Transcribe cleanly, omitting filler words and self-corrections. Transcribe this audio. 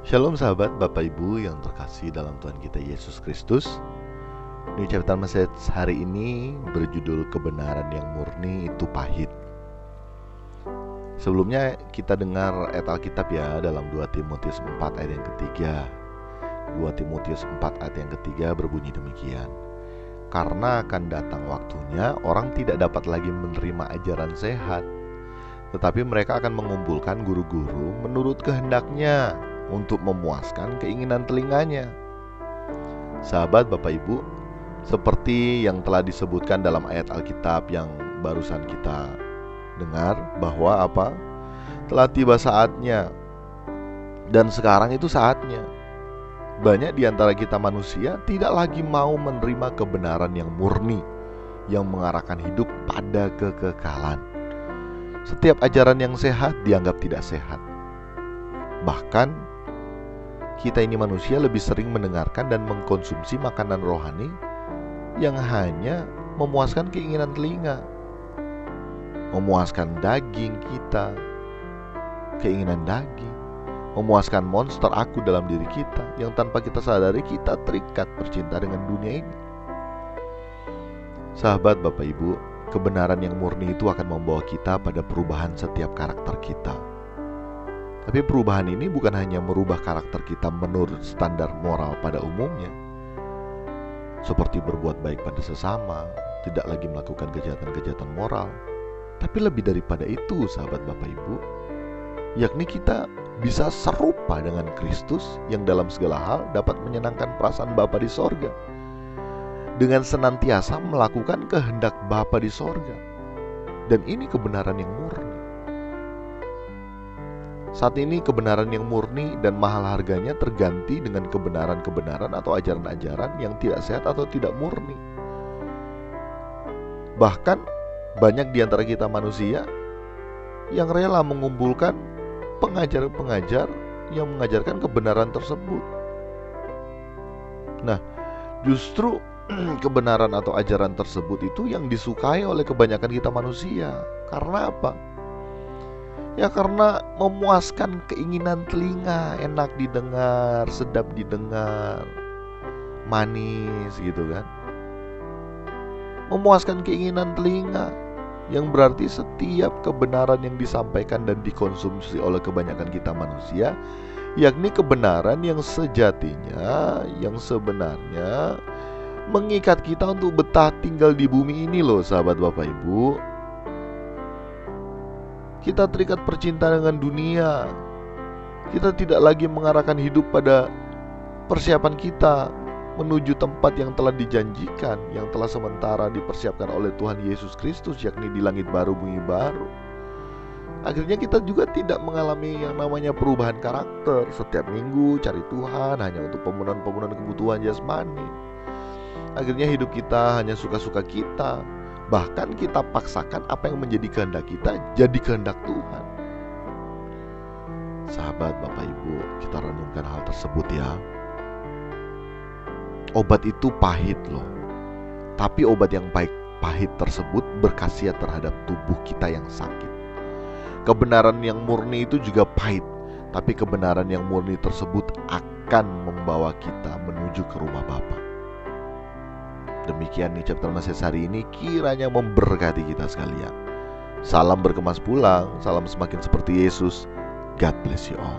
Shalom sahabat Bapak Ibu yang terkasih dalam Tuhan kita Yesus Kristus. New Chapter Message hari ini berjudul kebenaran yang murni itu pahit. Sebelumnya kita dengar ayat Alkitab ya dalam 2 Timotius 4 ayat yang ketiga. 2 Timotius 4 ayat yang ketiga berbunyi demikian. Karena akan datang waktunya orang tidak dapat lagi menerima ajaran sehat, tetapi mereka akan mengumpulkan guru-guru menurut kehendaknya untuk memuaskan keinginan telinganya. Sahabat Bapak Ibu, seperti yang telah disebutkan dalam ayat Alkitab yang barusan kita dengar, bahwa telah tiba saatnya, dan sekarang itu saatnya. Banyak di antara kita manusia tidak lagi mau menerima kebenaran yang murni, yang mengarahkan hidup pada kekekalan. Setiap ajaran yang sehat dianggap tidak sehat. Bahkan kita ini manusia lebih sering mendengarkan dan mengkonsumsi makanan rohani yang hanya memuaskan keinginan telinga, memuaskan daging kita, keinginan daging, memuaskan monster aku dalam diri kita, yang tanpa kita sadari kita terikat bercinta dengan dunia ini. Sahabat Bapak Ibu, kebenaran yang murni itu akan membawa kita pada perubahan setiap karakter kita. Tapi perubahan ini bukan hanya merubah karakter kita menurut standar moral pada umumnya, seperti berbuat baik pada sesama, tidak lagi melakukan kejahatan-kejahatan moral. Tapi lebih daripada itu, sahabat Bapak Ibu, yakni kita bisa serupa dengan Kristus yang dalam segala hal dapat menyenangkan perasaan Bapa di sorga, dengan senantiasa melakukan kehendak Bapa di sorga. Dan ini kebenaran yang murni. Saat ini kebenaran yang murni dan mahal harganya terganti dengan kebenaran-kebenaran atau ajaran-ajaran yang tidak sehat atau tidak murni. Bahkan banyak di antara kita manusia yang rela mengumpulkan pengajar-pengajar yang mengajarkan kebenaran tersebut. Nah, justru kebenaran atau ajaran tersebut itu yang disukai oleh kebanyakan kita manusia. Karena apa? Ya karena memuaskan keinginan telinga, enak didengar, sedap didengar, manis gitu kan. Memuaskan keinginan telinga, yang berarti setiap kebenaran yang disampaikan dan dikonsumsi oleh kebanyakan kita manusia, yakni kebenaran yang sejatinya, yang sebenarnya mengikat kita untuk betah tinggal di bumi ini loh sahabat Bapak Ibu. Kita terikat percintaan dengan dunia. Kita tidak lagi mengarahkan hidup pada persiapan kita menuju tempat yang telah dijanjikan, yang telah sementara dipersiapkan oleh Tuhan Yesus Kristus, yakni di langit baru, bumi baru. Akhirnya kita juga tidak mengalami yang namanya perubahan karakter. Setiap minggu cari Tuhan hanya untuk pemenuhan kebutuhan jasmani. Akhirnya hidup kita hanya suka-suka kita. Bahkan kita paksakan apa yang menjadi kehendak kita jadi kehendak Tuhan. Sahabat Bapak Ibu, kita renungkan hal tersebut ya. Obat itu pahit loh. Tapi obat yang pahit tersebut berkhasiat terhadap tubuh kita yang sakit. Kebenaran yang murni itu juga pahit, tapi kebenaran yang murni tersebut akan membawa kita menuju ke rumah Bapa. Demikian nih chapter message hari ini, kiranya memberkati kita sekalian. Salam berkemas pulang, salam semakin seperti Yesus. God bless you all.